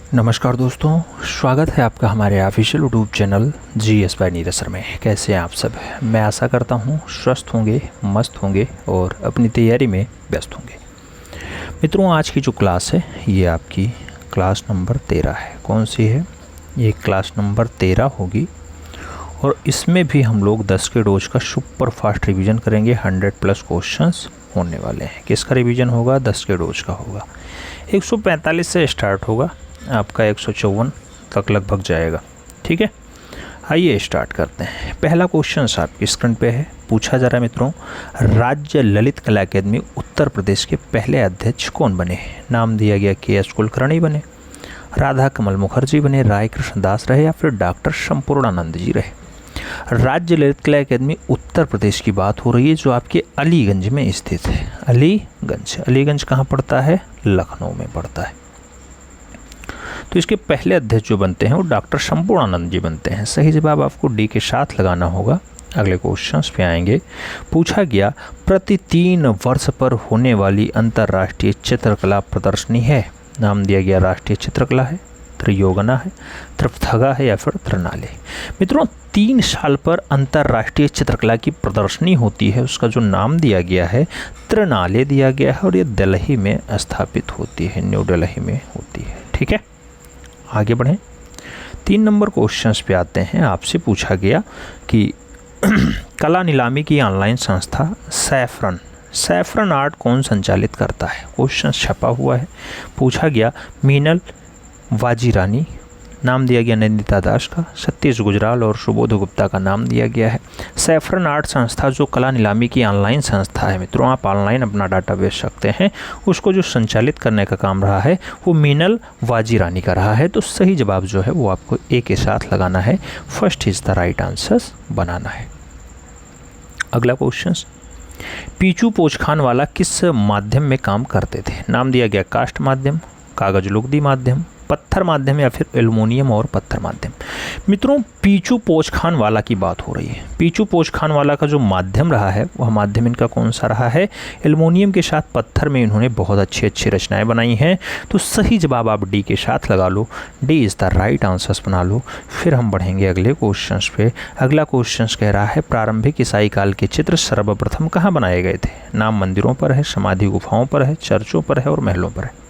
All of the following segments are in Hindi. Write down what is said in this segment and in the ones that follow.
नमस्कार दोस्तों, स्वागत है आपका हमारे official YouTube channel GS by Neeraj sir में। कैसे हैं आप सब? मैं आशा करता हूं स्वस्थ होंगे, मस्त होंगे और अपनी तैयारी में व्यस्त होंगे। मित्रों, आज की जो क्लास है ये आपकी क्लास नंबर 13 है। कौन सी है? ये क्लास नंबर 13 होगी और इसमें भी हम लोग 10 के डोज का सुपर फास्ट रिवीजन करेंगे। 100+ क्वेश्चंस होने वाले हैं। किसका रिवीजन होगा? 10 के डोज का होगा। 145 से स्टार्ट होगा, आपका 154 तक लगभग जाएगा। ठीक है, आइए स्टार्ट करते हैं। पहला क्वेश्चन आपकी स्क्रीन पे है। पूछा जा रहा है मित्रों, राज्य ललित कला अकादमी उत्तर प्रदेश के पहले अध्यक्ष कौन बने? नाम दिया गया KS कुलकर्णी बने, राधा कमल मुखर्जी बने, राय कृष्ण दास रहे या फिर डॉक्टर संपूर्णानंद जी रहे। राज्य ललित कला अकादमी उत्तर प्रदेश की बात हो रही है, जो आपके अलीगंज में स्थित है। अलीगंज कहाँ पड़ता है? लखनऊ में पड़ता है। तो इसके पहले अध्यक्ष जो बनते हैं वो डॉक्टर संपूर्णानंद जी बनते हैं। सही जवाब आपको डी के साथ लगाना होगा। अगले क्वेश्चंस पे आएंगे। पूछा गया, प्रति 3 वर्ष पर होने वाली अंतर्राष्ट्रीय चित्रकला प्रदर्शनी है। नाम दिया गया राष्ट्रीय चित्रकला है, त्रियोगना है, त्रिपथगा है या फिर त्रिनाले। मित्रों, 3 साल पर अंतर्राष्ट्रीय चित्रकला की प्रदर्शनी होती है। उसका जो नाम दिया गया है त्रिनाले दिया गया है और ये दिल्ली में स्थापित होती है, न्यू दिल्ली में होती है। ठीक है, आगे बढ़ें। 3 नंबर क्वेश्चंस पे आते हैं। आपसे पूछा गया कि कला नीलामी की ऑनलाइन संस्था सैफरन आर्ट कौन संचालित करता है? क्वेश्चन छपा हुआ है। पूछा गया, मीनल वाजीरानी, नाम दिया गया नंदिता दास का, सतीश गुजराल और सुबोध गुप्ता का नाम दिया गया है। सैफरन आर्ट संस्था जो कला नीलामी की ऑनलाइन संस्था है मित्रों, आप ऑनलाइन अपना डाटा बेच सकते हैं, उसको जो संचालित करने का काम रहा है वो मीनल वाजीरानी का रहा है। तो सही जवाब जो है वो आपको ए के साथ लगाना है। First is the right answer बनाना है। अगला क्वेश्चन, पीचू पोचखान वाला किस माध्यम में काम करते थे? नाम दिया गया कास्ट माध्यम, कागज लुगदी माध्यम, पत्थर माध्यम या फिर एल्युमिनियम और पत्थर माध्यम। मित्रों, पीचू पोचखान वाला की बात हो रही है। पीचू पोचखान वाला का जो माध्यम रहा है वह माध्यम इनका कौन सा रहा है? एल्युमिनियम के साथ पत्थर में इन्होंने बहुत अच्छी रचनाएं बनाई हैं। तो सही जवाब आप डी के साथ लगा लो। D is the right answer बना लो। फिर हम बढ़ेंगे अगले क्वेश्चन पे। अगला क्वेश्चन कह रहा है, प्रारंभिक ईसाई काल के चित्र सर्वप्रथम कहाँ बनाए गए थे? नाम मंदिरों पर है, समाधि गुफाओं पर है, चर्चों पर है और महलों पर है।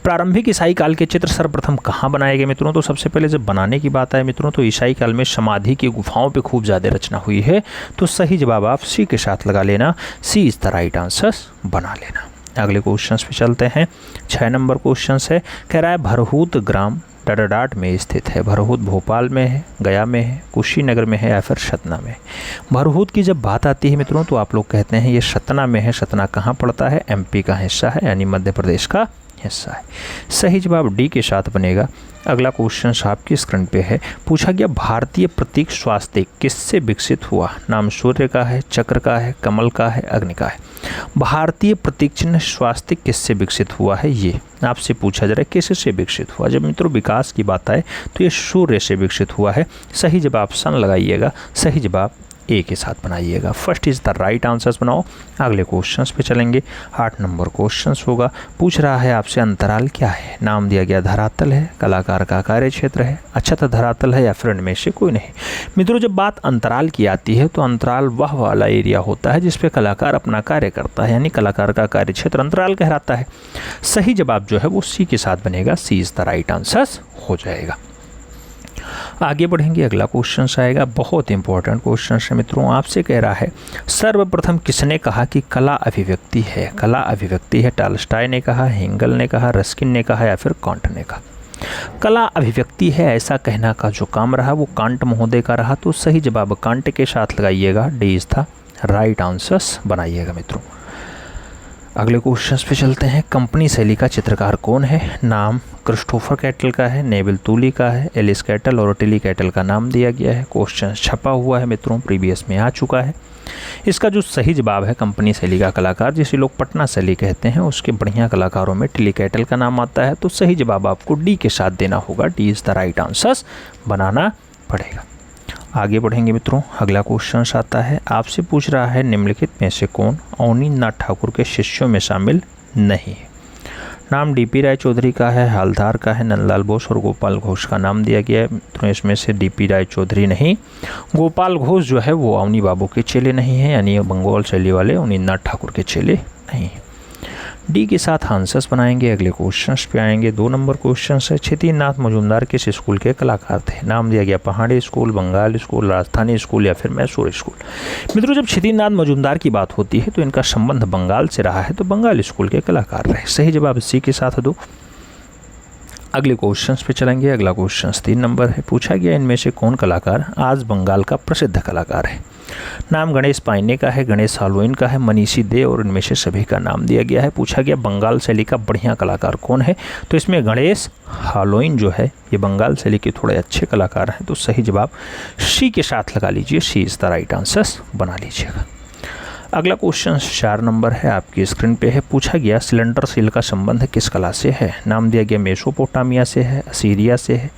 प्रारंभिक ईसाई काल के चित्र सर्वप्रथम कहाँ बनाए गए मित्रों? तो सबसे पहले जब बनाने की बात आए मित्रों, तो ईसाई काल में समाधि की गुफाओं पे खूब ज़्यादा रचना हुई है। तो सही जवाब आप सी के साथ लगा लेना। सी इज़ द राइट आंसर बना लेना। अगले क्वेश्चन पे चलते हैं। 6 नंबर क्वेश्चन है। कह रहा है, भरहूत ग्राम डडाडाट में स्थित है। भरहूत भोपाल में है, गया में है, कुशीनगर में है या फिर सतना में? भरहूत की जब बात आती है मित्रों तो आप लोग कहते हैं ये सतना में है। सतना कहाँ पड़ता है? MP का हिस्सा है, यानी मध्य प्रदेश का हिस्सा है। सही जवाब डी के साथ बनेगा। अगला क्वेश्चन आपकी स्क्रीन पे है। पूछा गया, भारतीय प्रतीक स्वास्तिक किससे विकसित हुआ? नाम सूर्य का है, चक्र का है, कमल का है, अग्नि का है। भारतीय प्रतीक चिन्ह स्वास्तिक किससे विकसित हुआ है? ये आपसे पूछा जा रहा है किससे विकसित हुआ। जब मित्रों विकास की बात आए तो ये सूर्य से विकसित हुआ है। सही जवाब सन लगाइएगा। सही जवाब ए के साथ बनाइएगा। First is the right answers बनाओ। अगले क्वेश्चंस पे चलेंगे। 8 नंबर क्वेश्चंस होगा। पूछ रहा है आपसे, अंतराल क्या है? नाम दिया गया धरातल है, कलाकार का कार्य क्षेत्र है, अच्छा धरातल है या फिर इनमें से कोई नहीं। मित्रों, जब बात अंतराल की आती है तो अंतराल वह वाला एरिया होता है जिसपे कलाकार अपना कार्य करता है, यानी कलाकार का कार्य क्षेत्र अंतराल कहलाता है। सही जवाब जो है वो सी के साथ बनेगा। सी इज द राइट आंसर हो जाएगा। आगे बढ़ेंगे। अगला क्वेश्चन आएगा, बहुत इंपॉर्टेंट क्वेश्चन है मित्रों। आपसे कह रहा है, सर्वप्रथम किसने कहा कि कला अभिव्यक्ति है? कला अभिव्यक्ति है। टॉल्स्टॉय ने कहा, हेगल ने कहा, रस्किन ने कहा या फिर कांट ने कहा? कला अभिव्यक्ति है ऐसा कहना का जो काम रहा वो कांट महोदय का रहा। तो सही जवाब कांट के साथ लगाइएगा। D is the right answers बनाइएगा मित्रों। अगले क्वेश्चन पे चलते हैं। कंपनी शैली का चित्रकार कौन है? नाम क्रिस्टोफर कैटल का है, नेविल तूली का है, एलिस कैटल और टिली कैटल का नाम दिया गया है। क्वेश्चन छपा हुआ है मित्रों, प्रीवियस में आ चुका है। इसका जो सही जवाब है, कंपनी शैली का कलाकार जिसे लोग पटना शैली कहते हैं, उसके बढ़िया कलाकारों में टिली कैटल का नाम आता है। तो सही जवाब आपको डी के साथ देना होगा। D is the right answer बनाना पड़ेगा। आगे बढ़ेंगे मित्रों। अगला क्वेश्चन आता है, आपसे पूछ रहा है, निम्नलिखित में से कौन अवनींद्रनाथ ठाकुर के शिष्यों में शामिल नहीं है? नाम डीपी राय चौधरी का है, हवलदार का है, नंदलाल बोस और गोपाल घोष का नाम दिया गया है। मित्रों इसमें से डीपी राय चौधरी नहीं, गोपाल घोष जो है वो अवनी बाबू के चेले नहीं हैं, यानी बंगाल शैली वाले अवनींद्रनाथ ठाकुर के चेले नहीं हैं। डी के साथ आंसर्स बनाएंगे। अगले क्वेश्चन पे आएंगे। 2 नंबर क्वेश्चन है, क्षितिज मजूमदार किस स्कूल के कलाकार थे? नाम दिया गया Pahari school, Bengal school, Rajasthani school या फिर मैसूर स्कूल। मित्रों जब क्षितिज मजूमदार की बात होती है तो इनका संबंध बंगाल से रहा है, तो बंगाल स्कूल के कलाकार रहे। सही जवाब सी के साथ दो। अगले क्वेश्चन पे चलेंगे। अगला क्वेश्चन 3 नंबर है, पूछा गया इनमें से कौन कलाकार आज बंगाल का प्रसिद्ध कलाकार है? नाम गणेश पाइने का है, गणेश हालोइन का है, मनीषी दे और इनमें से सभी का नाम दिया गया है। पूछा गया बंगाल शैली का बढ़िया कलाकार कौन है? तो इसमें गणेश हालोइन जो है ये बंगाल शैली के थोड़े अच्छे कलाकार हैं, तो सही जवाब सी के साथ लगा लीजिए। सी इज द राइट आंसर बना लीजिएगा। अगला क्वेश्चन 4 नंबर है, आपकी स्क्रीन पे है। पूछा गया सिलेंडर सील का संबंध किस कला से है? नाम दिया गया मेसोपोटामिया से है, असीरिया से है,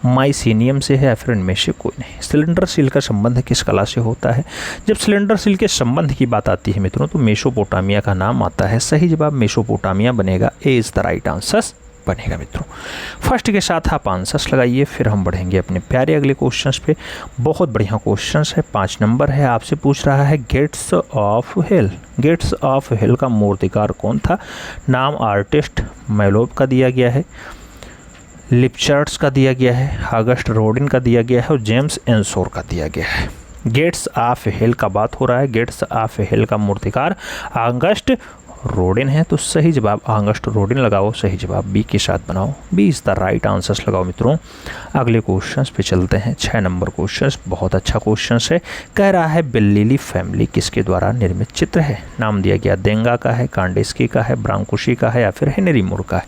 माइसीनियम से है या फिर इनमें से कोई नहीं। सिलेंडर सील का संबंध किस कला से होता है? जब सिलेंडर सील के संबंध की बात आती है मित्रों तो मेसोपोटामिया का नाम आता है। सही जवाब मेसोपोटामिया बनेगा। ए इज द राइट आंसर बनेगा। मित्रों फर्स्ट के साथ आप आंसर्स लगाइए, फिर हम बढ़ेंगे अपने प्यारे अगले क्वेश्चंस पे। बहुत बढ़िया क्वेश्चंस है। 5 नंबर है, आपसे पूछ रहा है gates of hell. Gates of hell का मूर्तिकार कौन था? नाम आर्टिस्ट मैलोब का दिया गया है, लिपचार्ड्स का दिया गया है, ऑगस्ट रोडिन का दिया गया है और जेम्स एंसोर का दिया गया है। गेट्स ऑफ हेल का बात हो रहा है। गेट्स ऑफ हेल का मूर्तिकार ऑगस्ट रोडिन है, तो सही जवाब ऑगस्ट रोडिन लगाओ। सही जवाब बी के साथ बनाओ। B is the right answers लगाओ। मित्रों अगले क्वेश्चंस पे चलते हैं। 6 नंबर क्वेश्चंस बहुत अच्छा क्वेश्चन है। कह रहा है बेलेली फैमिली किसके द्वारा निर्मित चित्र है? नाम दिया गया देंगा का है, कांडेस्की का है, ब्रांकुशी का है या फिर हेनरी मूर का है।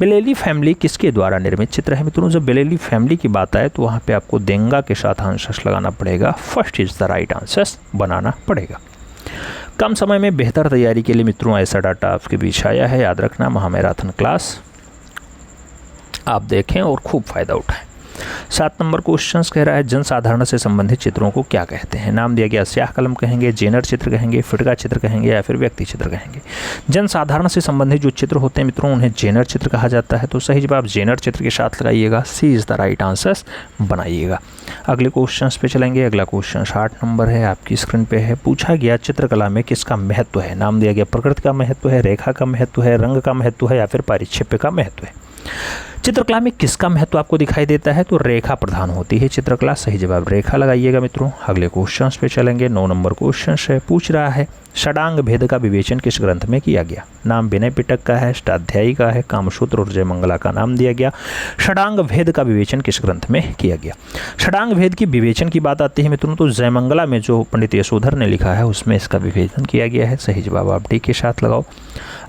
बेलेली फैमिली किसके द्वारा निर्मित चित्र है? मित्रों जब बेलेली फैमिली की बात आए तो वहाँ पे आपको देंगा के साथ आंसर्स लगाना पड़ेगा। First is the right answers बनाना पड़ेगा। कम समय में बेहतर तैयारी के लिए मित्रों ऐसा डाटा आपके बीच आया है। याद रखना महामैराथन क्लास आप देखें और खूब फायदा उठाएं। 7 नंबर क्वेश्चन कह रहा है जनसाधारण से संबंधित चित्रों को क्या कहते हैं? नाम दिया गया स्याह कलम कहेंगे, जेनर चित्र कहेंगे, फिटका चित्र कहेंगे या फिर व्यक्ति चित्र कहेंगे। जनसाधारण से संबंधित जो चित्र होते हैं मित्रों उन्हें जेनर चित्र कहा जाता है, तो सही जवाब जेनर चित्र के साथ लगाइएगा। सी इज द राइट आंसर बनाइएगा। अगले क्वेश्चन पे चलेंगे। अगला क्वेश्चन 8 नंबर है, आपकी स्क्रीन पे है। पूछा गया चित्रकला में किसका महत्व है? नाम दिया गया प्रकृति का महत्व है, रेखा का महत्व है, रंग का महत्व है या फिर परिक्षेप्य का महत्व है। चित्रकला में किसका महत्व आपको दिखाई देता है? तो रेखा प्रधान होती है चित्रकला। सही जवाब रेखा लगाइएगा। मित्रों अगले क्वेश्चंस पे चलेंगे। 9 नंबर क्वेश्चन है, पूछ रहा है षडांग भेद का विवेचन किस ग्रंथ में किया गया? नाम विनय पिटक का है, अष्टाध्यायी का है, कामसूत्र और जयमंगला का नाम दिया गया। षडांग भेद का विवेचन किस ग्रंथ में किया गया? षडांग भेद की विवेचन की बात आती है मित्रों तो जयमंगला में जो पंडित यशोधर ने लिखा है उसमें इसका विवेचन किया गया है। सही जवाब आप डी के साथ लगाओ।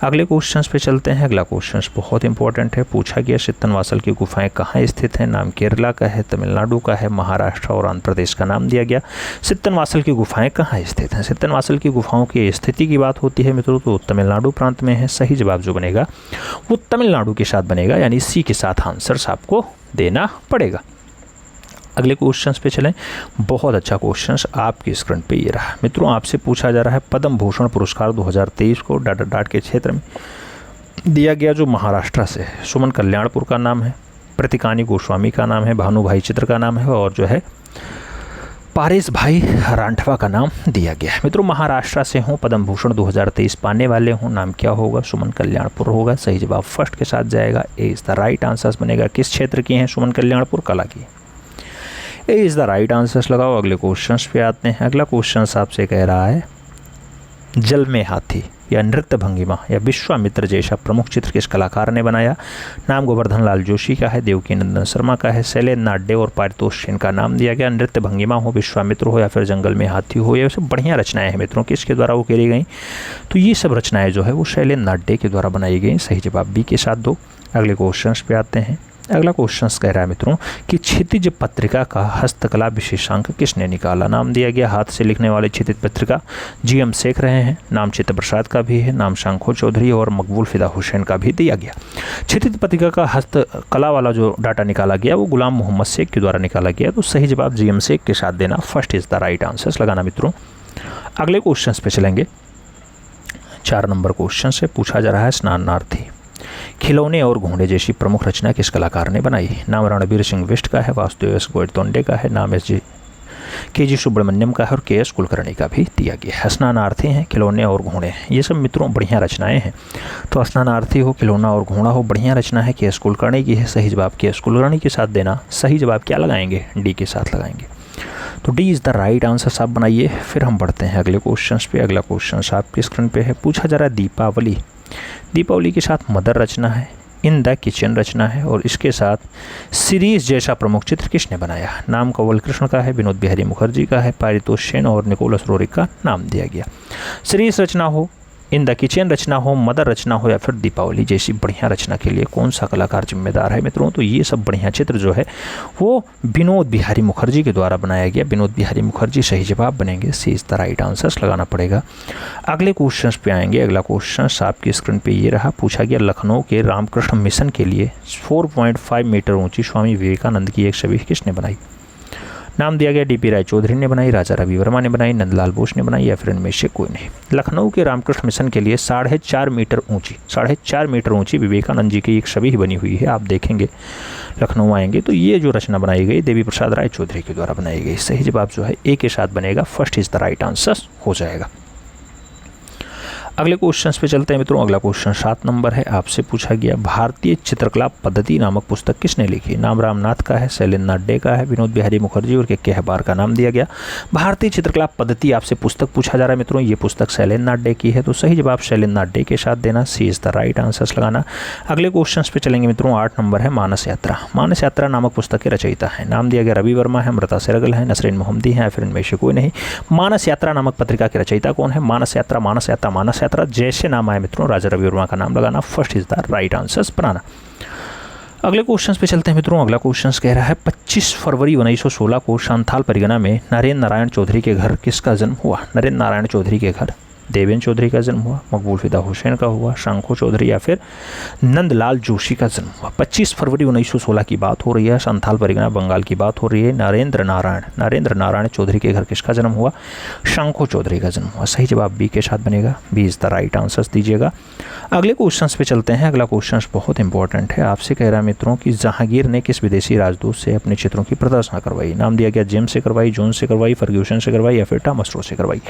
अगले क्वेश्चंस पे चलते हैं। अगला क्वेश्चन बहुत इंपॉर्टेंट है। पूछा गया सित्तनवासल की गुफाएं कहाँ स्थित हैं? नाम केरला का है, तमिलनाडु का है, महाराष्ट्र और आंध्र प्रदेश का नाम दिया गया। सित्तनवासल की गुफाएं कहाँ स्थित हैं? सित्तनवासल की गुफाओं की स्थिति की बात होती है मित्रों तो तमिलनाडु प्रांत में है। सही जवाब जो बनेगा वो तमिलनाडु के साथ बनेगा, यानी सी के साथ आंसर्स आपको देना पड़ेगा। अगले क्वेश्चंस पे चलें। बहुत अच्छा क्वेश्चंस आपकी स्क्रीन पे ये रहा। मित्रों आपसे पूछा जा रहा है पद्म भूषण पुरस्कार 2023 को डाट के क्षेत्र में दिया गया जो महाराष्ट्र से है। सुमन कल्याणपुर का नाम है, प्रतिकानी गोस्वामी का नाम है, भानुभाई चित्र का नाम है और जो है पारिस भाई रांठवा का नाम दिया गया है। मित्रों महाराष्ट्र से हों, पद्म भूषण 2023 पाने वाले हों, नाम क्या होगा? सुमन कल्याणपुर होगा। सही जवाब फर्स्ट के साथ जाएगा। ए इज द राइट आंसर बनेगा। किस क्षेत्र की हैं सुमन कल्याणपुर? कला की। ए इज द राइट आंसर्स लगाओ। अगले क्वेश्चंस पे आते हैं। अगला क्वेश्चन आपसे कह रहा है जल में हाथी या नृत्य भंगिमा या विश्वामित्र जैसा प्रमुख चित्र किस कलाकार ने बनाया? नाम गोवर्धन लाल जोशी का है, देवकी नंदन शर्मा का है, शैलेंद्र नाड्डे और पारितोष सेन का नाम दिया गया। नृत्य भंगिमा हो, विश्वामित्र हो या फिर जंगल में हाथी हो, ये सब बढ़िया रचनाएं हैं मित्रों। किसके द्वारा वो करी गई? तो ये सब रचनाएं जो है वो शैलेंद्र नाड्डे के द्वारा बनाई गई। सही जवाब बी के साथ दो। अगले क्वेश्चन पे आते हैं। अगला क्वेश्चन कह रहा है मित्रों कि क्षितिज पत्रिका का हस्तकला विशेषांक किसने निकाला? नाम दिया गया हाथ से लिखने वाली क्षितिज पत्रिका GM शेख रहे हैं, नाम चित्त प्रसाद का भी है, नाम शंखो चौधरी और मकबूल फिदा हुसैन का भी दिया गया। क्षितिज पत्रिका का हस्तकला वाला जो डाटा निकाला गया वो गुलाम मोहम्मद शेख के द्वारा निकाला गया, तो सही जवाब GM शेख के साथ देना। First is the right answer लगाना मित्रों। अगले क्वेश्चन पे चलेंगे। 4 नंबर क्वेश्चन से पूछा जा रहा है स्नानार्थी खिलौने और घोड़े जैसी प्रमुख रचना किस कलाकार ने बनाई? नाम रणबीर सिंह बिष्ट का है, वासुदेव एस गोयतोंडे का है, नाम के जी सुब्रमण्यम का है और के एस कुलकर्णी का भी दिया गया है। स्नानार्थी हैं, खिलौने और घोड़े, ये सब मित्रों बढ़िया रचनाएं हैं। तो स्नानार्थी हो, खिलौना और घोड़ा हो, बढ़िया रचना है, के एस कुलकर्णी की है। सही जवाब के एस कुलकर्णी के साथ देना। सही जवाब क्या लगाएंगे? डी के साथ लगाएंगे। तो D is the right answer साहब बनाइए। फिर हम बढ़ते हैं अगले क्वेश्चन पे। अगला क्वेश्चन आपकी स्क्रीन पे है। पूछा जा रहा है दीपावली। दीपावली के साथ मदर रचना है, इन द किचन रचना है और इसके साथ सीरीज जैसा प्रमुख चित्र किसने बनाया? नाम कंवल कृष्ण का है, विनोद बिहारी मुखर्जी का है, पारितोष सेन और निकोलस रोरिक का नाम दिया गया। सीरीज रचना हो, इन द किचन रचना हो, मदर रचना हो या फिर दीपावली जैसी बढ़िया रचना के लिए कौन सा कलाकार जिम्मेदार है मित्रों? तो ये सब बढ़िया चित्र जो है वो विनोद बिहारी मुखर्जी के द्वारा बनाया गया। विनोद बिहारी मुखर्जी सही जवाब बनेंगे। सी इज द राइट आंसर्स लगाना पड़ेगा। अगले क्वेश्चन पे आएंगे। अगला क्वेश्चन आपकी स्क्रीन पे ये रहा। पूछा गया लखनऊ के रामकृष्ण मिशन के लिए 4.5 मीटर ऊंची स्वामी विवेकानंद की एक छवि किसने बनाई? नाम दिया गया डीपी राय चौधरी ने बनाई, राजा रवि वर्मा ने बनाई, नंदलाल बोस ने बनाई या फिर इनमें से कोई नहीं। लखनऊ के रामकृष्ण मिशन के लिए 4.5 मीटर ऊंची विवेकानंद जी की एक छवि बनी हुई है। आप देखेंगे लखनऊ आएंगे तो ये जो रचना बनाई गई देवी प्रसाद राय चौधरी के द्वारा बनाई गई। सही जवाब जो है ए के साथ बनेगा। First is the right answer हो जाएगा। अगले क्वेश्चन पे चलते हैं मित्रों। अगला क्वेश्चन 7 नंबर है। आपसे पूछा गया भारतीय चित्रकला पद्धति नामक पुस्तक किसने लिखी? नाम रामनाथ का है, शैलेंद्रनाथ डे का है, विनोद बिहारी मुखर्जी और के हबार का नाम दिया गया। भारतीय चित्रकला पद्धति आपसे पुस्तक पूछा जा रहा है मित्रों। ये पुस्तक शैलेंद्रनाथ डे की है। तो सही जवाब शैलेंद्रनाथ डे के साथ देना। सी इज द राइट आंसर्स लगाना। अगले क्वेश्चन पे चलेंगे मित्रों। 8 नंबर है मानस यात्रा। मानस यात्रा नामक पुस्तक के रचयिता है। नाम दिया गया रवि वर्मा है, अमृता सेरगल है, नसरीन मोहम्मदी है या फिर इनमें से कोई नहीं। मानस यात्रा नामक पत्रिका के रचयिता कौन है? मानस यात्रा जैसे नाम आए मित्रों राजा रवि वर्मा का नाम लगाना। First is the right answers बनाना। अगले क्वेश्चन पे चलते हैं मित्रों। अगला क्वेश्चन कह रहा है 25 फरवरी 1916 को संथाल परिगणा में नरेंद्र नारायण चौधरी के घर किसका जन्म हुआ? नरेंद्र नारायण चौधरी के घर देवेंद्र चौधरी का जन्म हुआ, मकबूल फिदा हुसैन का हुआ, शंखो चौधरी या फिर नंदलाल जोशी का जन्म हुआ। 25 फरवरी 1916 की बात हो रही है, संथाल परिगणा बंगाल की बात हो रही है। नरेंद्र नारायण चौधरी के घर किसका जन्म हुआ? शंखो चौधरी का जन्म हुआ। सही जवाब बी के साथ बनेगा। B is the right answers दीजिएगा। अगले क्वेश्चन पे चलते हैं। अगला क्वेश्चन बहुत इंपॉर्टेंट है। आपसे कह रहा है मित्रों कि जहांगीर ने किस विदेशी राजदूत से अपने चित्रों की प्रदर्शना करवाई? नाम दिया गया जेम्स से करवाई, जोन से करवाई, फर्ग्यूसन से करवाई या फिर टॉमस रो से करवाई।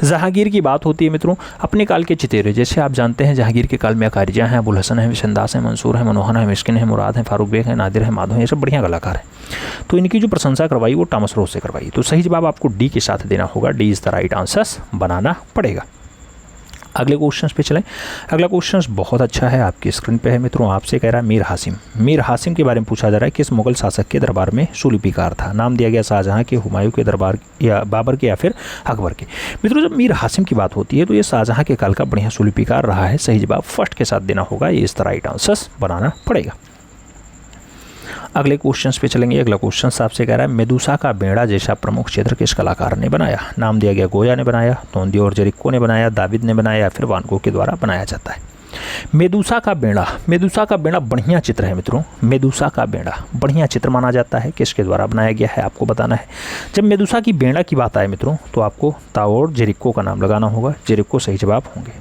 जहांगीर की बात होती है मित्रों अपने काल के चितेरे, जैसे आप जानते हैं जहांगीर के काल में अकारिजा हैं, अबुल हसन है, विशनदास है, मंसूर है, मनोहर है, मिस्किन है, मुराद है, फारूक बेग है, नादिर है, माधव है, ये सब बढ़िया कलाकार हैं। तो इनकी जो प्रशंसा करवाई वो टॉमस रोज से करवाई। तो सही जवाब आपको डी के साथ देना होगा। D is the right answers बनाना पड़ेगा। अगले क्वेश्चन पे चलें। अगला क्वेश्चन बहुत अच्छा है, आपकी स्क्रीन पे है मित्रों। आपसे कह रहा है मीर हासिम के बारे में पूछा जा रहा है। किस मुगल शासक के दरबार में सुलिपिकार था? नाम दिया गया शाहजहां के, हुमायूं के दरबार या बाबर के या फिर अकबर के। मित्रों जब मीर हासिम की बात होती है तो ये शाहजहां के काल का बढ़िया सुलिपिकार रहा है। सही जवाब फर्स्ट के साथ देना होगा। ये इस राइट आंसर्स बनाना पड़ेगा। अगले क्वेश्चन पे चलेंगे। अगला क्वेश्चन आपसे कह रहा है मेदुसा का बेड़ा जैसा प्रमुख चित्र किस कलाकार ने बनाया? नाम दिया गया गोया ने बनाया, तोंदी और जेरिको ने बनाया, दाविद ने बनाया या फिर वान गो के द्वारा बनाया जाता है। मेदुसा का बेड़ा बढ़िया चित्र है मित्रों। मेदुसा का बेड़ा बढ़िया चित्र माना जाता है। किसके द्वारा बनाया गया है आपको बताना है। जब मेदुसा की बेड़ा की बात आए मित्रों तो आपको ताओर जेरिको का नाम लगाना होगा। जेरिको सही जवाब होंगे।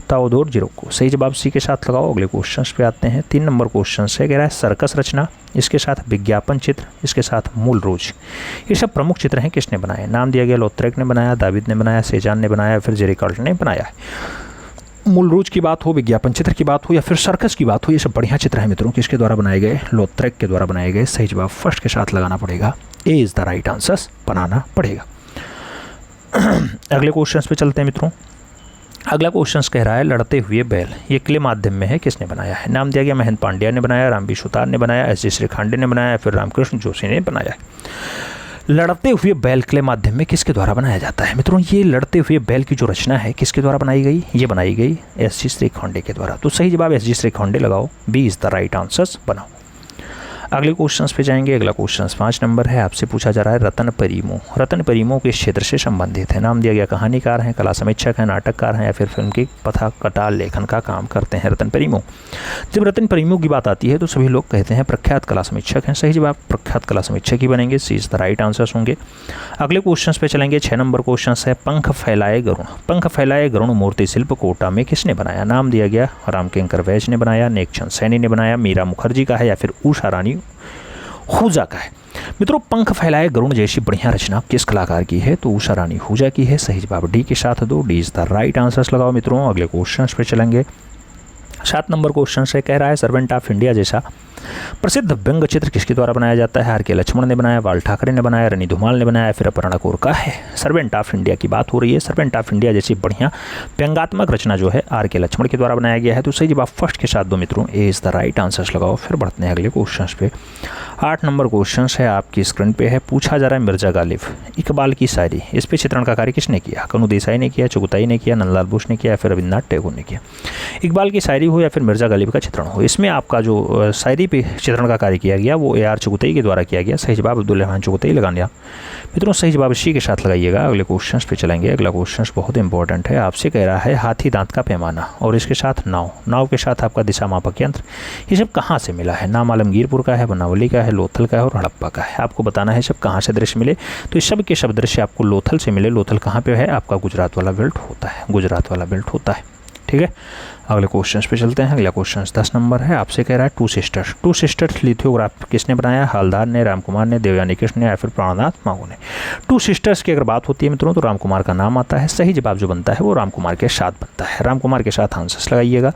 ताओदोर जेरिको सही जवाब सी के साथ लगाओ। अगले क्वेश्चन पे आते हैं। 3 नंबर क्वेश्चन से कह रहा है सर्कस रचना, इसके साथ विज्ञापन चित्र, इसके साथ मूल रोज, ये सब प्रमुख चित्र हैं किसने बनाए? नाम दिया गया लोत्रेक ने बनाया, दाविद ने बनाया, सेजान ने बनाया, फिर जेरिकल्ट ने बनाया है। मूल रोज की बात हो, विज्ञापन चित्र की बात हो या फिर सर्कस की बात हो, ये सब बढ़िया चित्र है मित्रों। किसके द्वारा बनाए गए? लोत्रेक के द्वारा बनाए गए। सही जवाब फर्स्ट के साथ लगाना पड़ेगा। ए इज द राइट आंसर्स बनाना पड़ेगा। अगले क्वेश्चन पे चलते हैं मित्रों। अगला क्वेश्चन कह रहा है लड़ते हुए बैल, ये क्ले माध्यम में है, किसने बनाया है? नाम दिया गया महेंद्र पांड्या ने बनाया, रामबी सुतार ने बनाया, एस जी श्रीखांडे ने बनाया, फिर रामकृष्ण जोशी ने बनाया है। लड़ते हुए बैल क्ले माध्यम में किसके द्वारा बनाया जाता है मित्रों? ये लड़ते हुए बैल की जो रचना है किसके द्वारा बनाई गई? ये बनाई गई एस जी श्रीखांडे के द्वारा। तो सही जवाब एस जी श्रीखांडे लगाओ। B is the right answers बनाओ। अगले क्वेश्चन पे जाएंगे। अगला क्वेश्चन 5 नंबर है, आपसे पूछा जा रहा है रतन परीमो। रतन परीमो किस क्षेत्र से संबंधित है? नाम दिया गया कहानीकार हैं, कला समीक्षक हैं, नाटककार हैं या फिर फिल्म की कथा कटा लेखन का काम करते हैं रतन परीमो। जब रतन परीमो की बात आती है तो सभी लोग कहते हैं प्रख्यात कला समीक्षक हैं। सही जवाब प्रख्यात कला समीक्षक ही बनेंगे, सी इज द राइट आंसर्स होंगे। अगले क्वेश्चन पे चलेंगे। 6 नंबर क्वेश्चन है, पंख फैलाए गरुण। पंख फैलाए गरुण मूर्ति शिल्प कोटा में किसने बनाया? नाम दिया गया रामकिंकर वैज ने बनाया, नेकचंद सैनी ने बनाया, मीरा मुखर्जी का है या फिर उषा रानी हुजा का है। मित्रों, पंख फैलाए गरुण जैसी बढ़िया रचना किस कलाकार की है? तो उषा रानी हुजा की है। सही जवाब डी के साथ दो, D is the right answers लगाओ मित्रों। अगले क्वेश्चन पे चलेंगे। 7 नंबर क्वेश्चन से कह रहा है सर्वेंट ऑफ इंडिया जैसा प्रसिद्ध व्यंग चित्र किसके द्वारा बनाया जाता है? आर.के. लक्ष्मण ने बनाया, बाल ठाकरे ने बनाया, रनी धुमाल ने बनाया, फिर अपर्णा कौर का है। सर्वेंट ऑफ इंडिया की बात हो रही है। सर्वेंट ऑफ इंडिया जैसी बढ़िया व्यंगात्मक रचना जो है आर.के. लक्ष्मण के द्वारा बनाया गया है। तो सही जवाब फर्स्ट के साथ दो मित्रों, ए इज द राइट आंसर्स लगाओ। फिर बढ़ते हैं अगले क्वेश्चन पे। 8 नंबर क्वेश्चन है, आपकी स्क्रीन पे है। पूछा जा रहा है मिर्जा गालिब इकबाल की शायरी, इस पे चित्रण का कार्य किसने किया? कनू देसाई ने किया, चुगताई ने किया, नंदलाल बोस ने किया या फिर रविन्द्रनाथ टैगोर ने किया। इकबाल की शायरी हो या फिर मिर्जा गालिब का चित्रण हो, इसमें आपका जो शायरी पे चित्रण का कार्य किया गया वो ए.आर. चुगताई के द्वारा किया गया। सही जवाब अब्दुल रहमान चुगताई लगाने मित्रों, सही जवाब सी के साथ लगाइएगा। अगले क्वेश्चन पे चलेंगे। अगला क्वेश्चन बहुत इंपॉर्टेंट है, आपसे कह रहा है हाथी दांत का पैमाना और इसके साथ नाव, नाव के साथ आपका दिशा मापक यंत्र, ये सब कहाँ से मिला है? नाम आलमगीरपुर का है, बनावली का है, लोथल का है और हड़प्पा का है। आपको बताना है सब कहाँ से दृश्य मिले। तो इस सब के सब दृश्य आपको लोथल से मिले। लोथल कहाँ पे है? आपका गुजरात वाला बेल्ट होता है, गुजरात वाला बेल्ट होता है। ठीक है, अगले क्वेश्चन पे चलते हैं। अगला क्वेश्चन 10 नंबर है, आपसे कह रहा है two sisters. Two sisters lithograph किसने बनाया? हालदार ने, रामकुमार ने, देवयानी कृष्ण ने या फिर प्राणनाथ मांगू ने। टू सिस्टर्स की अगर बात होती है मित्रों तो रामकुमार का नाम आता है। सही जवाब जो बनता है वो रामकुमार के साथ बनता है। रामकुमार के साथ आंसर्स लगाइएगा।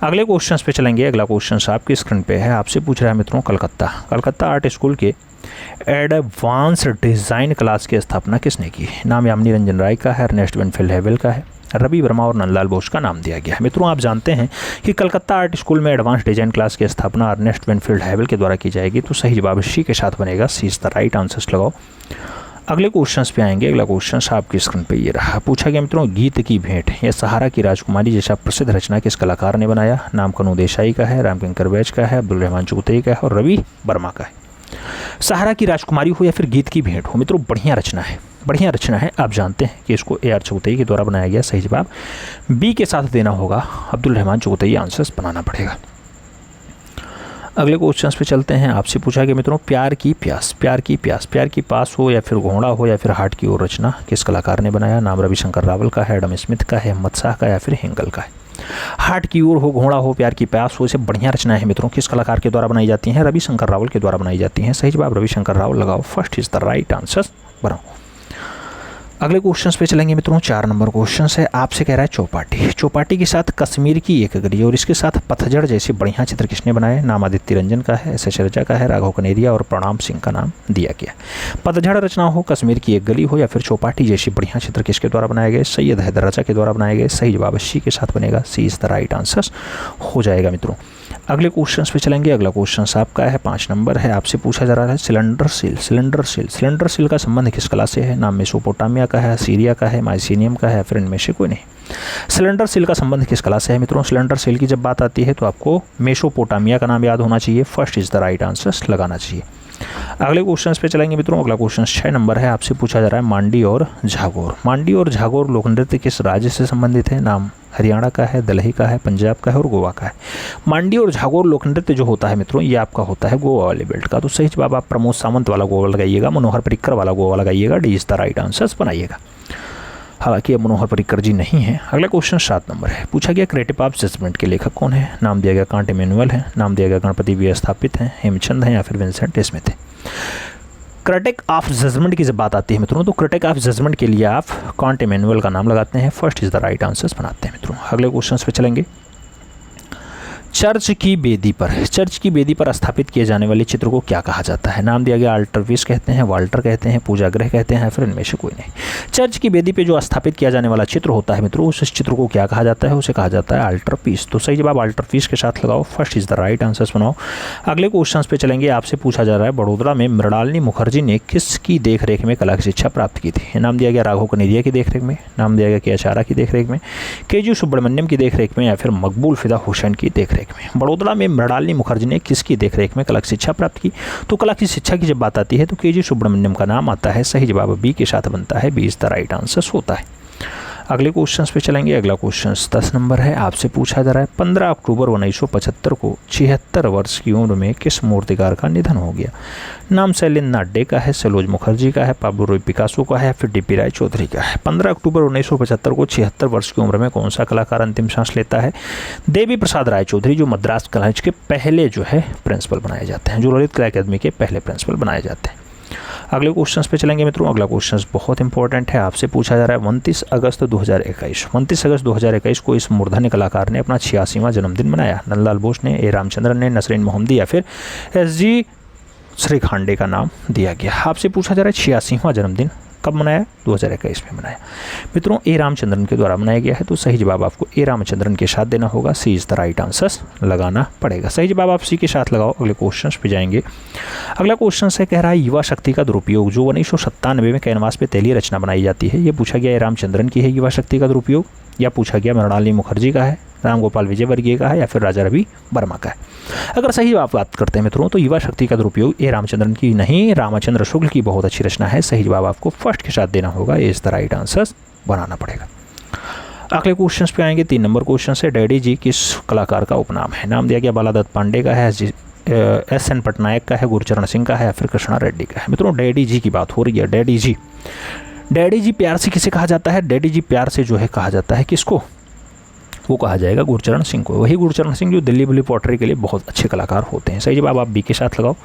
अगले क्वेश्चन पे चलेंगे। अगला क्वेश्चन आपकी स्क्रीन पे है, आपसे पूछ रहा है मित्रों कलकत्ता, कलकत्ता आर्ट स्कूल के एडवांस डिज़ाइन क्लास की स्थापना किसने की? नाम यामिनी रंजन राय का है, अर्नेस्ट विनफील्ड हैवेल का है, रवि वर्मा और नंदलाल बोस का नाम दिया गया है। मित्रों, आप जानते हैं कि कलकत्ता आर्ट स्कूल में एडवांस डिजाइन क्लास की स्थापना अर्नेस्ट विनफील्ड हैवेल के द्वारा की जाएगी। तो सही जवाब सी के साथ बनेगा, सी इज द राइट आंसर्स लगाओ। अगले क्वेश्चंस पे आएंगे। अगला क्वेश्चन आपकी स्क्रीन पे ये रहा, पूछा गया मित्रों गीत की भेंट या सहारा की राजकुमारी जैसा प्रसिद्ध रचना किस कलाकार ने बनाया? नाम कनू देसाई का है, रामकिंकर वैज का है, अब्दुल रहमान चुगताई का है और रवि वर्मा का है। सहारा की राजकुमारी हो या फिर गीत की भेंट हो मित्रों, बढ़िया रचना है, बढ़िया रचना है। आप जानते हैं कि इसको ए.आर. चुगताई के द्वारा बनाया गया। सही जवाब बी के साथ देना होगा, अब्दुल रहमान चुगताई आंसर्स बनाना पड़ेगा। अगले क्वेश्चन पे चलते हैं। आपसे पूछा गया मित्रों प्यार की प्यास, प्यार की प्यास, प्यार की पास हो या फिर घोड़ा हो या फिर हार्ट की ओर रचना किस कलाकार ने बनाया? नाम रविशंकर रावल का है, एडम स्मिथ का है, अहमद शाह का या फिर हेंगल का है। हार्ट की ओर हो, घोड़ा हो, प्यार की प्यास हो, इसे बढ़िया रचना है मित्रों। किस कलाकार के द्वारा बनाई जाती हैं? रविशंकर रावल के द्वारा बनाई जाती हैं। सही जवाब रविशंकर रावल लगाओ, first is the right answer बनाओ। अगले क्वेश्चन पे चलेंगे मित्रों। 4 नंबर क्वेश्चन है, आपसे कह रहा है चौपाटी, चौपाटी के साथ कश्मीर की एक गली और इसके साथ पतझड़ जैसे बढ़िया चित्र किसने बनाए? नाम आदित्य रंजन का है, एस.एस. रजा का है, राघव कनेरिया और प्रणाम सिंह का नाम दिया गया। पतझड़ रचना हो, कश्मीर की एक गली हो या फिर चौपाटी जैसी बढ़िया चित्र किसके द्वारा बनाए गए? सैयद हैदर रजा के द्वारा बनाए गए। सही जवाब सी के साथ बनेगा, सी इज द राइट आंसर हो जाएगा मित्रों। अगले क्वेश्चन पे चलेंगे। अगला क्वेश्चन आपका है 5 नंबर है, आपसे पूछा जा रहा है cylinder seal, cylinder seal, cylinder seal का संबंध किस कला से है? नाम मेसोपोटामिया का है, सीरिया का है, माइसीनियम का है, फिर इनमें से कोई नहीं। सिलेंडर सील का संबंध किस कला से है मित्रों? सिलेंडर सील की जब बात आती है तो आपको मेसोपोटामिया का नाम याद होना चाहिए, first is the right answer लगाना चाहिए। अगले क्वेश्चन पे चलेंगे मित्रों। अगला क्वेश्चन 6 नंबर है, आपसे पूछा जा रहा है मांडी और झागोर, मांडी और झागोर लोक नृत्य किस राज्य से संबंधित है? नाम हरियाणा का है, दिल्ली का है, पंजाब का है और गोवा का है। मांडी और झागोर लोक नृत्य जो होता है मित्रों ये आपका होता है गोवा वाले बेल्ट का। तो सही जवाब आप प्रमोद सावंत वाला गोवा लगाइएगा, मनोहर पर्रिकर वाला गोवा लगाइएगा, D is the right answers बनाइएगा। हालांकि अब मनोहर पर्रिकर जी नहीं है। अगला क्वेश्चन 7 नंबर है, पूछा गया क्रिएटिव ऑफ जजमेंट के लेखक कौन है? नाम दिया गया कांट इमैनुअल है, नाम दिया गया गणपति विस्थापित हैं, हेमचंद हैं या फिर विंसेंट स्मिथ है। क्रिटिक ऑफ जजमेंट की जब बात आती है मित्रों तो क्रिटिक ऑफ जजमेंट के लिए आप कांट इमैनुअल का नाम लगाते हैं, first is the right answers बनाते हैं मित्रों। अगले क्वेश्चन पे चलेंगे। चर्च की बेदी पर, चर्च की बेदी पर स्थापित किए जाने वाले चित्र को क्या कहा जाता है? नाम दिया गया अल्टरवीस कहते हैं, वाल्टर कहते हैं, पूजा ग्रह कहते हैं, फिर इनमें से कोई नहीं। चर्च की बेदी पे जो स्थापित किया जाने वाला चित्र होता है मित्रों उस चित्र को क्या कहा जाता है? उसे कहा जाता है अल्टरपीस। तो सही जवाब अल्टरपीस के साथ लगाओ, first is the right answers बनाओ। अगले क्वेश्चन पे चलेंगे। आपसे पूछा जा रहा है बड़ोदरा में मृणालिनी मुखर्जी ने किसकी देखरेख में कला की शिक्षा प्राप्त की थी? नाम दिया गया राघव कनेरिया की देखरेख में, नाम दिया गया के.एच. आरा की देखरेख में, के.जी. सुब्रमण्यम की देखरेख में या फिर मकबूल फिदा हुसैन की देखरेख देखरेख में। बड़ौदा में मृणालिनी मुखर्जी ने किसकी देखरेख में कला की शिक्षा प्राप्त की? तो कला की शिक्षा की जब बात आती है तो के.जी. सुब्रमण्यम का नाम आता है। सही जवाब बी के साथ बनता है, B is the right answer होता है। अगले क्वेश्चन पे चलेंगे। अगला क्वेश्चन 10 नंबर है, आपसे पूछा जा रहा है 15 अक्टूबर 1975 को 76 वर्ष की उम्र में किस मूर्तिकार का निधन हो गया? नाम शैलेंद्र नाडे का है, सलोज मुखर्जी का है, पाब्लो रूई पिकासो का है, फिर डीपी राय चौधरी का है। 15 अक्टूबर 1975 को 76 वर्ष की उम्र में कौन सा कलाकार अंतिम सांस लेता है? देवी प्रसाद राय चौधरी, जो मद्रास कॉलेज के पहले जो है प्रिंसिपल बनाए जाते हैं, जो ललित कला अकादमी के पहले प्रिंसिपल बनाए जाते हैं। अगले क्वेश्चन पे चलेंगे मित्रों। अगला क्वेश्चन बहुत इंपॉर्टेंट है, आपसे पूछा जा रहा है 29 अगस्त 2021 को इस मूर्धन्य कलाकार ने अपना 86वां जन्मदिन मनाया। नंदलाल बोस ने, ए रामचंद्रन ने, नसरीन मोहम्मदी या फिर एस.जी. श्रीखांडे का नाम दिया गया। आपसे पूछा जा रहा है 86वां जन्मदिन कब मनाया? 2021 में मनाया। मित्रों ए रामचंद्रन के द्वारा मनाया गया है, तो सही जवाब आपको ए रामचंद्रन के साथ देना होगा, सी इज द राइट आंसर लगाना पड़ेगा। सही जवाब आप सी के साथ लगाओ। अगले क्वेश्चन पे जाएंगे। अगला क्वेश्चन से कह रहा है युवा शक्ति का दुरुपयोग, जो 1997 में कैनवास पे तैलीय रचना बनाई जाती है, ये पूछा गया ए रामचंद्रन की है युवा शक्ति का दुरुपयोग, या पूछा गया मृणालिनी मुखर्जी का है, राम गोपाल विजयवर्गीय का है, या फिर राजा रवि वर्मा का है। अगर सही आप बात करते हैं मित्रों तो युवा शक्ति का दुरुपयोग ए रामचंद्रन की नहीं, रामचंद्र शुक्ल की बहुत अच्छी रचना है। सही जवाब आपको फर्स्ट के साथ देना होगा, इज द राइट आंसर बनाना पड़ेगा। अगले क्वेश्चन पे आएंगे। 3 नंबर क्वेश्चन से डैडी जी किस कलाकार का उपनाम है? नाम दिया गया बालादत्त पांडे का है, एस.एन. पटनायक का है, गुरचरण सिंह का है, या फिर कृष्णा रेड्डी का है। मित्रों डैडी जी की बात हो रही है। डैडी जी प्यार से किसे कहा जाता है? डैडी जी प्यार से जो है कहा जाता है किसको? वो कहा जाएगा गुरचरण सिंह को। वही गुरचरण सिंह जो दिल्ली बुली पॉटरी के लिए बहुत अच्छे कलाकार होते हैं। सही जवाब आप बी के साथ लगाओ।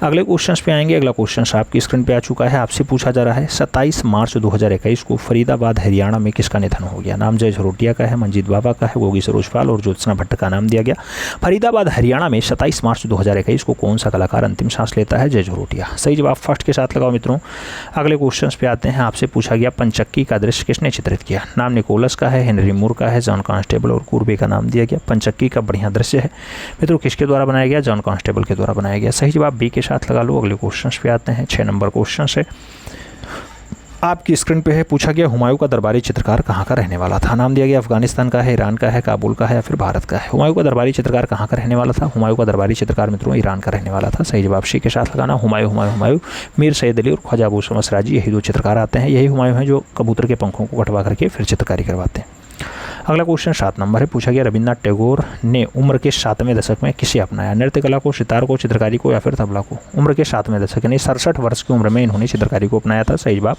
अगले क्वेश्चन पे आएंगे। अगला क्वेश्चन आपकी स्क्रीन पे आ चुका है, आपसे पूछा जा रहा है 27 मार्च 2021 को फरीदाबाद हरियाणा में किसका निधन हो गया? नाम जय झरोटिया का है, मंजीत बाबा का है, गोगी सरोजपाल और ज्योत्सना भट्ट का नाम दिया गया। फरीदाबाद हरियाणा में 27 मार्च 2021 को कौन सा कलाकार अंतिम सांस लेता है? जय झरोटिया। सही जवाब फर्स्ट के साथ लगाओ मित्रों। अगले क्वेश्चन पे आते हैं। आपसे पूछा गया पंचक्की का दृश्य किसने चित्रित किया? नाम निकोलस का है, हेनरी मूर का है, जॉन कांस्टेबल और कूर्बे का नाम दिया गया। पंचक्की का बढ़िया दृश्य है मित्रों किसके द्वारा बनाया गया? जॉन कांस्टेबल के द्वारा बनाया गया। सही जवाब बी के साथ लगा लो। अगले क्वेश्चन पे आते हैं। 6 नंबर क्वेश्चन से आपकी स्क्रीन पे है, पूछा गया हुमायूं का दरबारी चित्रकार कहाँ का रहने वाला था? नाम दिया गया अफगानिस्तान का है, ईरान का है, काबुल का है, या फिर भारत का है। हुमायूं का दरबारी चित्रकार कहाँ का रहने वाला था? हुमायूं का दरबारी चित्रकार मित्रों ईरान का रहने वाला था। सही जवाब सी के साथ लगाना। हुमायूं मीर सैयद अली और ख्वाजा अबू शमस राजी, यही 2 चित्रकार आते हैं। यही हुमायूं हैं जो कबूतर के पंखों को कटवा करके फिर चित्रकारी करवाते हैं। अगला क्वेश्चन 7 नंबर है, पूछा गया रविन्द्रनाथ टैगोर ने उम्र के 7वें दशक में किसे अपनाया? नृत्य कला को, सितार को, चित्रकारी को, या फिर तबला को? उम्र के 7वें दशक यानी 67 वर्ष की उम्र में इन्होंने चित्रकारी को अपनाया था। सही जवाब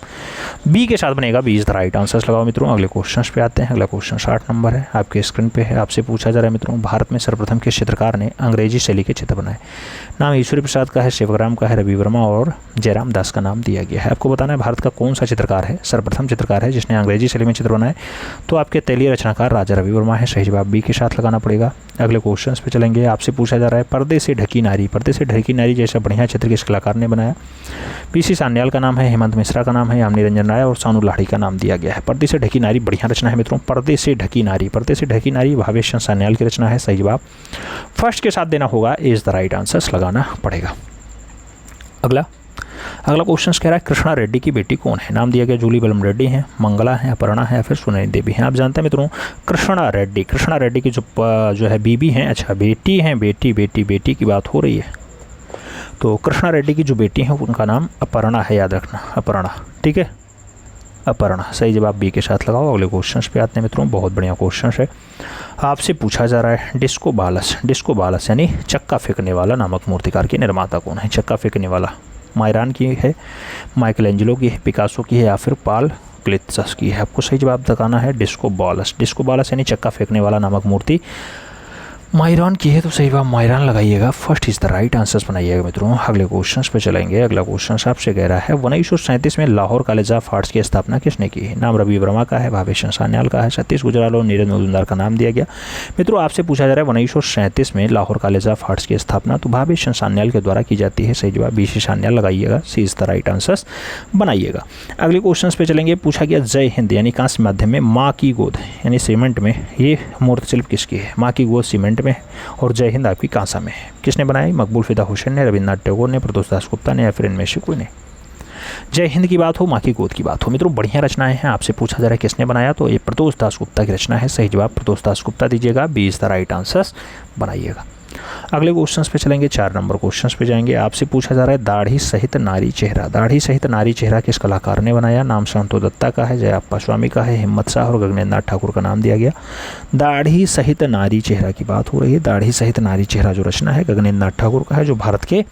बी के साथ बनेगा, B is the right answer लगाओ मित्रों। अगले क्वेश्चन पे आते हैं। अगला क्वेश्चन 60 नंबर है, आपके स्क्रीन पे है। आपसे पूछा जा रहा है मित्रों भारत में सर्वप्रथम किस चित्रकार ने अंग्रेजी शैली के चित्र बनाए? नाम ईश्वरी प्रसाद का है, शिवग्राम का है, रवि वर्मा और जयराम दास का नाम दिया गया है। आपको बताना है भारत का कौन सा चित्रकार है सर्वप्रथम चित्रकार है जिसने अंग्रेजी शैली में चित्र बनाए? तो आपके तैलीय रचनाकार राजा रवि वर्मा है। सही जवाब बी के साथ लगाना पड़ेगा। अगले क्वेश्चन पे चलेंगे। आपसे पूछा जा रहा है पर्दे से ढकी नारी जैसा बढ़िया चित्र किस कलाकार ने बनाया? पीसी सान्याल का नाम है, हेमंत मिश्रा का नाम है, यामिनी रंजन राय और सानू लाहिड़ी का नाम दिया गया है। पर्दे से ढकी नारी बढ़िया रचना है मित्रों। पर्दे से ढकी नारी भावेश चंद्र सान्याल की रचना है। सही जवाब फर्स्ट के साथ देना होगा, इज द राइट आंसर लगाना पड़ेगा। अगला क्वेश्चन कह रहा है कृष्णा रेड्डी की बेटी कौन है? नाम दिया गया जूली बलम रेड्डी है, मंगला है, अपर्णा है, या फिर सुनैनी देवी है। आप जानते हैं मित्रों कृष्णा रेड्डी की जो है बीबी हैं, अच्छा बेटी हैं, बेटी की बात हो रही है। तो कृष्णा रेड्डी की जो बेटी हैं उनका नाम अपर्णा है, याद रखना अपर्णा, ठीक है अपर्णा। सही जवाब बी के साथ लगाओ। अगले क्वेश्चन पे आते हैं मित्रों, बहुत बढ़िया क्वेश्चन है। आपसे पूछा जा रहा है डिस्को बालस यानी चक्का फेंकने वाला नामक मूर्तिकार के निर्माता कौन है? चक्का फेंकने वाला मायरान की है, माइकल एंजेलो की है, पिकासो की है, या फिर पाल क्लित्सस की है। आपको सही जवाब बताना है डिस्को बालस यानी चक्का फेंकने वाला नामक मूर्ति मायरान की है। तो सही जवाब मायरान लगाइएगा, first is the right answer बनाइएगा मित्रों। अगले क्वेश्चन पे चलेंगे। अगला क्वेश्चन आपसे कह रहा है 1937 में लाहौर कॉलेज ऑफ आर्ट्स की स्थापना किसने की है? नाम रवि वर्मा का है, भावेश चंद्र सान्याल का है, सतीश गुजराल और नीरज मजूमदार का नाम दिया गया। मित्रों आपसे पूछा जा रहा है 1937 में लाहौर कॉलेज ऑफ आर्ट्स की स्थापना तो भावेश चंद्र सान्याल के द्वारा की जाती है। सही जवाब बी सी सान्याल लगाइएगा, सी इज द राइट आंसर बनाइएगा। अगले क्वेश्चन पे चलेंगे। पूछा गया जय हिंद यानी कांस्य माध्यम में माँ की गोद यानी सीमेंट में ये मूर्तिशिल्प किसकी है? माँ की गोद सीमेंट में और जय हिंद आपकी कांसा में है। किसने बनाई? मकबूल फिदा हुसैन ने, रविन्द्रनाथ टैगोर ने, प्रदोष दास गुप्ता ने, या फिर इनमें से कोई ने? जय हिंद की बात हो, माँ की गोद की बात हो। मित्रों बढ़िया रचनाएं हैं। आपसे पूछा जा रहा है किसने बनाया, तो ये प्रदोष दास गुप्ता की रचना है। सही जवाब प्रदोष दास गुप्ता दीजिएगा, B is the right answer बनाइएगा। अगले क्वेश्चन पे चलेंगे, 4 नंबर क्वेश्चन पे जाएंगे। आपसे पूछा जा रहा है दाढ़ी सहित नारी चेहरा। दाढ़ी सहित नारी चेहरा किस कलाकार ने बनाया। नाम संतो दत्ता का है, जयाप्पा स्वामी का है, हिम्मत शाह और गगनेंद्र नाथ ठाकुर का नाम दिया गया। दाढ़ी सहित नारी चेहरा की बात हो रही है। दाढ़ी सहित नारी चेहरा जो रचना है गगनेंद्र नाथ ठाकुर का है, जो भारत के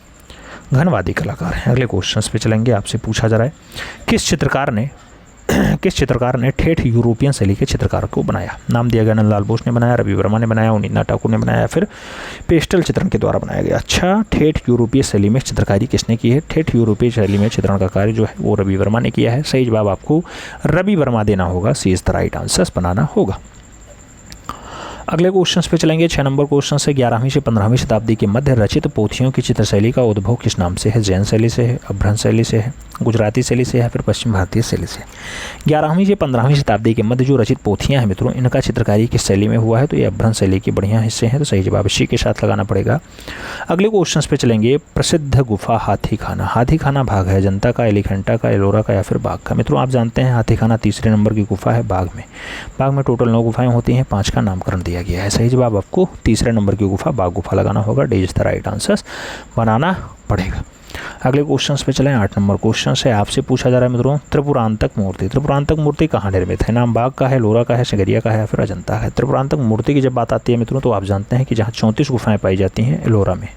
घनवादी कलाकार हैं। अगले क्वेश्चन पे चलेंगे। आपसे पूछा जा रहा है किस चित्रकार ने ठेठ यूरोपियन शैली के चित्रकार को बनाया। नाम दिया गया नंदलाल बोस ने बनाया, रवि वर्मा ने बनाया, उन्नीनाथ ठाकुर ने बनाया, फिर पेस्टल चित्रण के द्वारा बनाया गया। अच्छा, ठेठ यूरोपीय शैली में चित्रकारी किसने की है। ठेठ यूरोपीय शैली में चित्रण का कार्य जो है वो रवि वर्मा ने किया है। सही जवाब आपको रवि वर्मा देना होगा, सी इज द राइट आंसर बनाना होगा। अगले क्वेश्चन पे चलेंगे। 6 नंबर क्वेश्चन से 11वीं से 15वीं शताब्दी के मध्य रचित पोथियों की चित्रशैली का उद्भव किस नाम से है। जैन शैली से है, अभ्रंश शैली से है, गुजराती शैली से है, फिर पश्चिम भारतीय शैली से। 11वीं से 15वीं शताब्दी के मध्य जो रचित पोथियां हैं मित्रों, इनका चित्रकारी किस शैली में हुआ है, तो ये अभ्रंश शैली के बढ़िया हिस्से हैं, तो सही जवाब इसी के साथ लगाना पड़ेगा। अगले क्वेश्चन पे चलेंगे। प्रसिद्ध गुफा हाथी खाना। हाथी खाना भाग है जनता का, एलिफेंटा का, एलोरा का या फिर बाघ का। मित्रों आप जानते हैं हाथी खाना तीसरे नंबर की गुफा है बाघ में टोटल 9 गुफाएं होती हैं, 5 का नामकरण दिया गया है। सही जवाब आपको तीसरे नंबर की गुफा बाघ गुफा लगाना होगा, D is the right answer बनाना पड़ेगा। अगले क्वेश्चन पे चलें। 8 नंबर क्वेश्चन से आपसे पूछा जा रहा है मित्रों त्रिपुरांतक मूर्ति। त्रिपुरांतक मूर्ति कहाँ निर्मित है। नाम बाघ का है, लोरा का है, सिंगरिया का है, फिर अजंता है। त्रिपुरांतक मूर्ति की जब बात आती है मित्रों, तो आप जानते हैं कि जहाँ 34 गुफाएं पाई जाती हैं एलोरा में।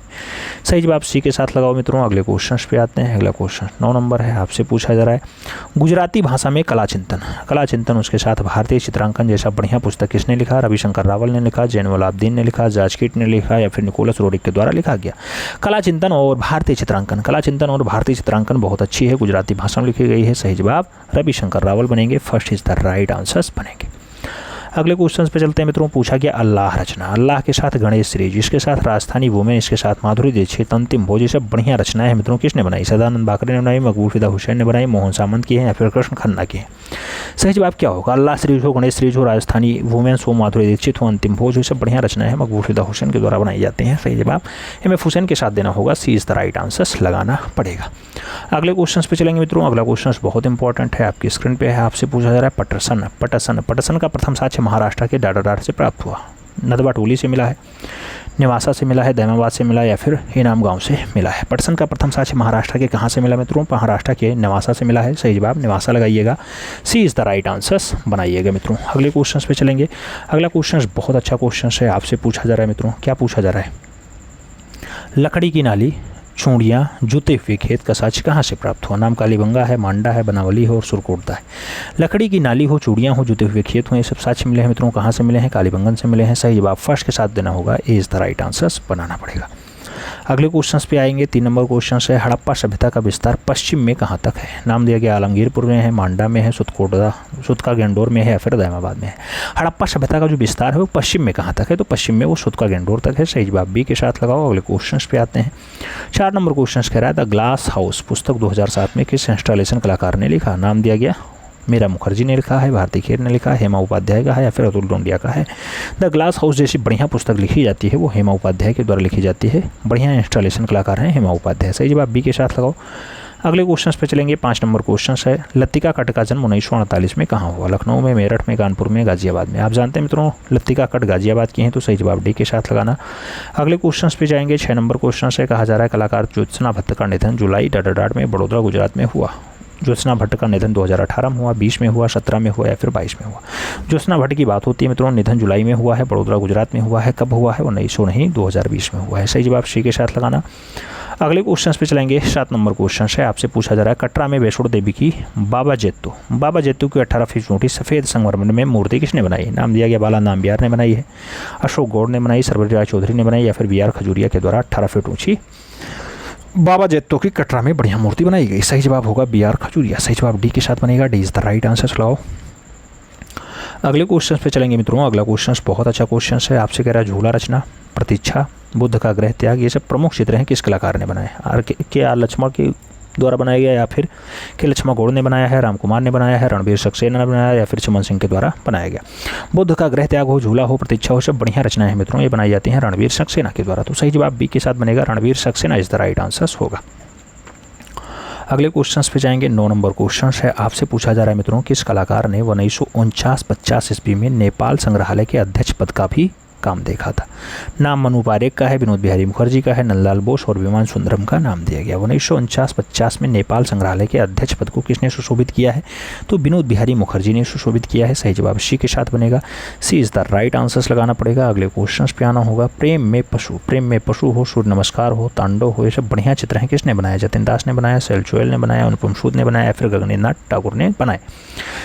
सही जवाब सी के साथ लगाओ मित्रों। अगले क्वेश्चन पे आते हैं। अगला क्वेश्चन 9 नंबर है। आपसे पूछा जा रहा है गुजराती भाषा में कला चिंतन उसके साथ भारतीय चित्रांकन जैसा बढ़िया पुस्तक किसने लिखा। रविशंकर रावल ने लिखा, जैनुल आबदीन ने लिखा, जाजकीट ने लिखा या फिर निकोलस रोडिक के द्वारा लिखा गया। कला चिंतन और भारतीय चित्रांकन बहुत अच्छी है, गुजराती भाषा में लिखी गई है। सही जवाब रविशंकर रावल बनेंगे, first is the right answers बनेंगे। अगले क्वेश्चन पे चलते हैं मित्रों। पूछा गया अल्लाह रचना। अल्लाह के साथ गणेश श्रीज, इसके साथ राजस्थानी वुमेन, इसके साथ माधुरी दीक्षित, अंतिम भोज, ये सब बढ़िया रचनाएं हैं मित्रों। किसने बनाई। सदानंद बाकरे ने बनाई, मकबूल फिदा हुसैन ने बनाई, मोहन सामंत की है या फिर कृष्ण खन्ना की है। सही जवाब क्या होगा। अल्लाह श्रीज हो, गणेश श्रीज हो, राजस्थानी वुमेन्स हो, माधुरी दीक्षित हो, अंतिम भोज, ये सब बढ़िया रचनाएं हैं, मकबूल फिदा हुसैन के द्वारा बनाई जाती हैं। सही जवाब MF हुसैन के साथ देना होगा, सी इज द राइट आंसर लगाना पड़ेगा। अगले क्वेश्चन पे चलेंगे मित्रों। अगला क्वेश्चन बहुत इंपॉर्टेंट है, आपकी स्क्रीन पे है। आपसे पूछा जा रहा है पटसन का प्रथम साक्ष्य महाराष्ट्र के डाडाडार से प्राप्त हुआ। नदवा टोली से मिला है, निवासा से मिला है, दैमाबाद से मिला या फिर इनाम गांव से मिला है। पटसन का प्रथम साक्ष्य महाराष्ट्र के कहाँ से मिला मित्रों। महाराष्ट्र के निवासा से मिला है। सही जवाब निवासा लगाइएगा, सी इज़ द राइट आंसर्स बनाइएगा मित्रों। अगले क्वेश्चन पे चलेंगे। अगला क्वेश्चन बहुत अच्छा क्वेश्चन है, आपसे पूछा जा रहा है मित्रों। क्या पूछा जा रहा है। लकड़ी की नाली, चूड़ियाँ, जूते हुए खेत का साक्ष्य कहाँ से प्राप्त हुआ। नाम कालीबंगा है, मांडा है, बनावली है और सुरकोटदा है। लकड़ी की नाली हो, चूड़ियाँ हो, जूते हुए खेत हो, ये सब साक्ष्य मिले हैं मित्रों। कहाँ से मिले हैं। कालीबंगन से मिले हैं। सही जवाब फर्स्ट के साथ देना होगा, ए इज द राइट आंसर्स बनाना पड़ेगा। अगले क्वेश्चन पे आएंगे। 3 नंबर क्वेश्चन है हड़प्पा सभ्यता का विस्तार पश्चिम में कहाँ तक है। नाम दिया गया आलमगीरपुर में है, मांडा में है, सुतका गेंडोर में है या फिर दैमाबाद में है। हड़प्पा सभ्यता का जो विस्तार है वो पश्चिम में कहाँ तक है, तो पश्चिम में वो सुतका गेंडोर तक है। सही जवाब बी के साथ लगाओ। अगले क्वेश्चन पे आते हैं। 4 नंबर क्वेश्चन कह रहा है द ग्लास हाउस पुस्तक 2007 में किस इंस्टॉलेशन कलाकार ने लिखा। नाम दिया गया मीरा मुखर्जी ने लिखा है, भारती खेर ने लिखा है, हेमा उपाध्याय का है या फिर अतुल डोंडिया का है। द ग्लास हाउस जैसी बढ़िया पुस्तक लिखी जाती है वो हेमा उपाध्याय के द्वारा लिखी जाती है। बढ़िया इंस्टॉलेशन कलाकार हैं हेमा उपाध्याय। सही जवाब बी के साथ लगाओ। अगले क्वेश्चन पे चलेंगे। 5 नंबर क्वेश्चन है लतिका कट का जन्म 1948 में कहाँ हुआ। लखनऊ में, मेरठ में, कानपुर में, गाजियाबाद में। आप जानते हैं मित्रों लतिका कट गाजियाबाद की हैं, तो सही जवाब डी के साथ लगाना। अगले क्वेश्चन पे जाएंगे। 6 नंबर क्वेश्चन से कहा जा रहा है कलाकार ज्योत्सना भट्ट का निधन जुलाई डाडाडाड में बड़ौदा गुजरात में हुआ। ज्योत्सना भट्ट का निधन 2018 में हुआ, 20 में हुआ, 17 में हुआ या फिर 22 में हुआ। ज्योत्सना भट्ट की बात होती है मित्रों, निधन जुलाई में हुआ है, बड़ौदा गुजरात में हुआ है। कब हुआ है, 2020 में हुआ है। सही जवाब सी के साथ लगाना। अगले क्वेश्चन पे चलेंगे। 7 नंबर क्वेश्चन है, आपसे पूछा जा रहा है कटरा में वैष्णो देवी की बाबा जेत्तू की 18 फीट ऊँची सफ़ेद संगमरमर में मूर्ति किसने बनाई। नाम दिया गया बाला नाम्बियार ने बनाई है, अशोक गौड़ ने बनाई, सरबरी राय चौधरी ने बनाई या फिर BR खजूरिया के द्वारा 18 फीट ऊँची बाबा जेत्तो की कटरा में बढ़िया मूर्ति बनाई गई। सही जवाब होगा BR खजूरिया। सही जवाब डी के साथ बनेगा, D is the right answer लगाओ। अगले क्वेश्चन पे चलेंगे मित्रों। अगला क्वेश्चन बहुत अच्छा क्वेश्चन है, आपसे कह रहा है झूला रचना, प्रतीक्षा, बुद्ध का ग्रह त्याग, ये सब प्रमुख चित्र हैं किस कलाकार ने बनाए। R लक्ष्मण के द्वारा बनाया गया या फिर के लक्ष्मण गौड़ ने बनाया है, राम कुमार ने बनाया है, रणवीर सक्सेना ने बनाया या फिर चमन सिंह के द्वारा बनाया गया। बुद्ध का ग्रह त्याग हो, झूला हो, प्रतीक्षा हो, सब बढ़िया रचनाएं हैं मित्रों, ये बनाई जाती हैं रणवीर सक्सेना के द्वारा। तो सही जवाब बी के साथ बनेगा, Ranveer Saxena is the right answer होगा। अगले क्वेश्चंस पे जाएंगे। 9 नंबर क्वेश्चन है, आपसे पूछा जा रहा है मित्रों, किस कलाकार ने 1949-50 ईस्वी में नेपाल संग्रहालय के अध्यक्ष पद का भी काम देखा था। नाम मनु पारेख का है, विनोद बिहारी मुखर्जी का है, नंदलाल बोस और विमान सुंदरम का नाम दिया गया। 1949-50 में नेपाल संग्रहालय के अध्यक्ष पद को किसने सुशोभित किया है? तो विनोद बिहारी मुखर्जी ने सुशोभित किया है। सही जवाब सी के साथ बनेगा, सी इज द राइट आंसर्स लगाना पड़ेगा। अगले क्वेश्चन पे आना होगा। प्रेम में पशु हो, सूर्य नमस्कार हो, तांडव हो, ये सब बढ़िया चित्र हैं। किसने बनाया? जतिन दास ने बनाया, सेल चोयल ने बनाया, अनुपम सूद ने बनाया, फिर गगनेन्द्रनाथ ठाकुर ने बनाया।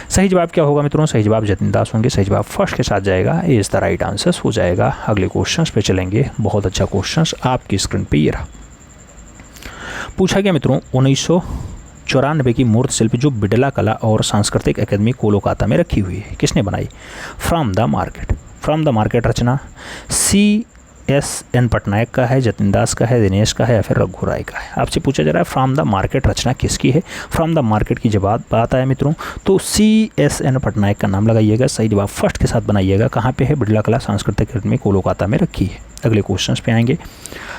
सही जवाब क्या होगा मित्रों? सही जवाब जतिन दास होंगे। सही जवाब फर्स्ट के साथ जाएगा, ए इज द राइट आंसर्स हो जाएगा। अगले क्वेश्चंस पे चलेंगे। बहुत अच्छा क्वेश्चंस आपकी स्क्रीन पे ये रहा। पूछा गया मित्रों, 1994 की मूर्ति शिल्प जो बिड़ला कला और सांस्कृतिक अकादमी कोलकाता में रखी हुई है, किसने बनाई? From the market Rachna CSN Patnaik का है, जतिन दास का है, दिनेश का है या फिर रघु राय का है। आपसे पूछा जा रहा है फ्रॉम द मार्केट रचना किसकी है? फ्रॉम द मार्केट की जब बात आए मित्रों तो CSN पटनायक का नाम लगाइएगा। सही जवाब फर्स्ट के साथ बनाइएगा। कहाँ पे है? बिड़ला कला सांस्कृतिक अकादमी कोलकाता में रखी है। अगले क्वेश्चन पे आएंगे।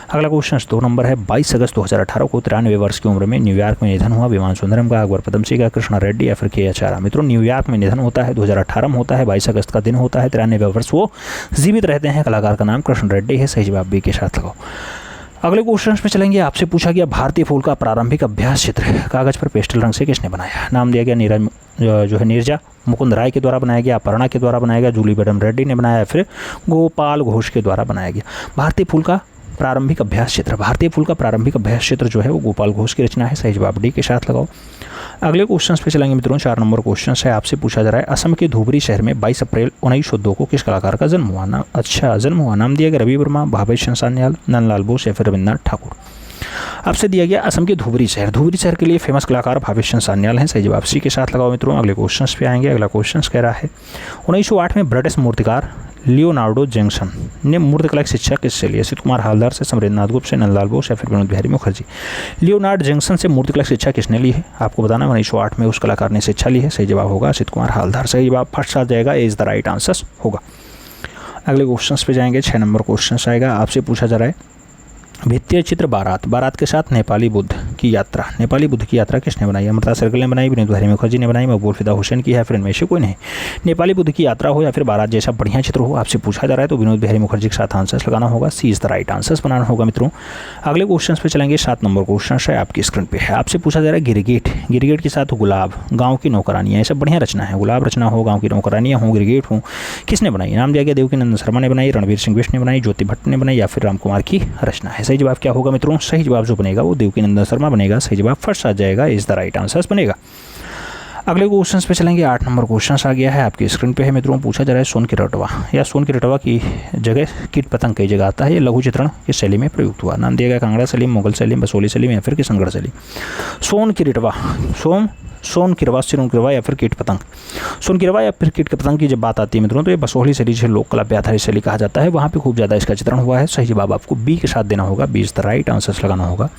अगला क्वेश्चन 2 नंबर है। 22 अगस्त 2018 को 93 वर्ष की उम्र में न्यूयॉर्क में निधन हुआ विमान सुंदरम का, अकबर पदमसी का, कृष्णा रेड्डी या फिर के आचार्य। मित्रों न्यूयॉर्क में निधन होता है, 2018 में होता है, 22 अगस्त का दिन होता है, 93 वर्ष वो जीवित रहते हैं। कलाकार का नाम कृष्ण रेड्डी है। सही जवाब बी के साथ लगाओ। अगले क्वेश्चन पे चलेंगे। आपसे पूछा गया भारतीय फूल का प्रारंभिक अभ्यास चित्र कागज पर पेस्टल रंग से किसने बनाया? नाम दिया गया नीरजा मुकुंद राय के द्वारा बनाया गया, अपर्णा के द्वारा बनाया गया, जूली बेडम रेड्डी ने बनाया, फिर गोपाल घोष के द्वारा बनाया गया। भारतीय फूल का प्रारंभिक अभ्यास चित्र जो है वो गोपाल घोष की रचना है। सही जवाब डी के साथ लगाओ। अगले क्वेश्चन पे चलेंगे मित्रों। 4 नंबर क्वेश्चन है, आपसे पूछा जा रहा है असम के धुबरी शहर में 22 अप्रैल 1902 को किस कलाकार का जन्म हुआ? नाम दिया गया रवि वर्मा, भावेश सान्याल, नंदलाल बोस या फिर रविन्द्रनाथ ठाकुर। आपसे दिया गया असम के धुबरी शहर के लिए फेमस कलाकार भावेश सान्याल हैं। सही जवाब सी के साथ लगाओ मित्रों। अगले क्वेश्चन पे आएंगे। अगला क्वेश्चन कह रहा है 1908 में ब्रिटिश मूर्तिकार लियोनार्डो जैक्सन ने मूर्तिकला की शिक्षा किससे ली? असित कुमार हालदार से, समरेंद्रनाथ गुप्त से, नंदलाल बोस या फिर विनोद बिहारी मुखर्जी। लियोनार्डो जैक्सन से मूर्तिकला की शिक्षा किसने ली है? आपको बताना है 1908 में उस कलाकार ने शिक्षा ली है। सही जवाब होगा असित कुमार हालदार। सही जवाब फर्स्ट आ जाएगा, ए इज द राइट आंसर होगा। अगले क्वेश्चन पे जाएंगे। 6 नंबर क्वेश्चन आएगा। आपसे पूछा जा रहा है भित्तीय चित्र बारात के साथ नेपाली बुद्ध की यात्रा किसने बनाई? अमृता सर्कल ने बनाई, विनोद बिहारी मुखर्जी ने बनाई, मकबूल फिदा हुसैन की है, फिर इनमें से कोई नहीं। नेपाली बुद्ध की यात्रा हो या फिर बारात जैसा बढ़िया चित्र हो, आपसे पूछा जा रहा है तो विनोद बिहारी मुखर्जी के साथ आंसर्स लगाना होगा। सी इज द राइट आंसर्स बनाना होगा मित्रों। अगले क्वेश्चन पे चलेंगे। 7 नंबर क्वेश्चन है आपकी स्क्रीन पे है। आपसे पूछा जा रहा है गिरगिट के साथ गुलाब, गाँव की नौकरानियाँ, ये सब बढ़िया रचना है। गुलाब रचना हो, गाँव की नौकरानियाँ हो, गिरगिट हो, किसने बनाई? नाम दिया गया देवकीनंदन शर्मा ने बनाई, रणवीर सिंह बिष्ट ने बनाई, ज्योति भट्ट ने बनाई या फिर राम कुमार की रचना है। सही जवाब क्या होगा मित्रों? सही जवाब जो बनेगा वो देवकीनंदन शर्मा बनेगा। सही जवाब फर्स्ट आ जाएगा, इज द राइट आंसर्स बनेगा। अगले क्वेश्चन पे चलेंगे। 8 नंबर क्वेश्चन आ गया है आपकी स्क्रीन पे है मित्रों। पूछा जा रहा है सोन की रटवा की जगह कीट पतंग कई जगह आता है, ये लघु चित्रण किस शैली में प्रयुक्त हुआ? नाम दिया गया कांगड़ा सलीम, मुगल सलीम, बसोली सलीम या फिर किशनगढ़ सलीम। सोन की रटवा या फिर कीट पतंग की जब बात आती है मित्रों तो ये बसोहली शैली से लोक कला पे आधारित शैली कहा जाता है। वहाँ पे खूब ज़्यादा इसका चित्रण हुआ है। सही जवाब आपको बी के साथ देना होगा, B is the right answers लगाना होगा।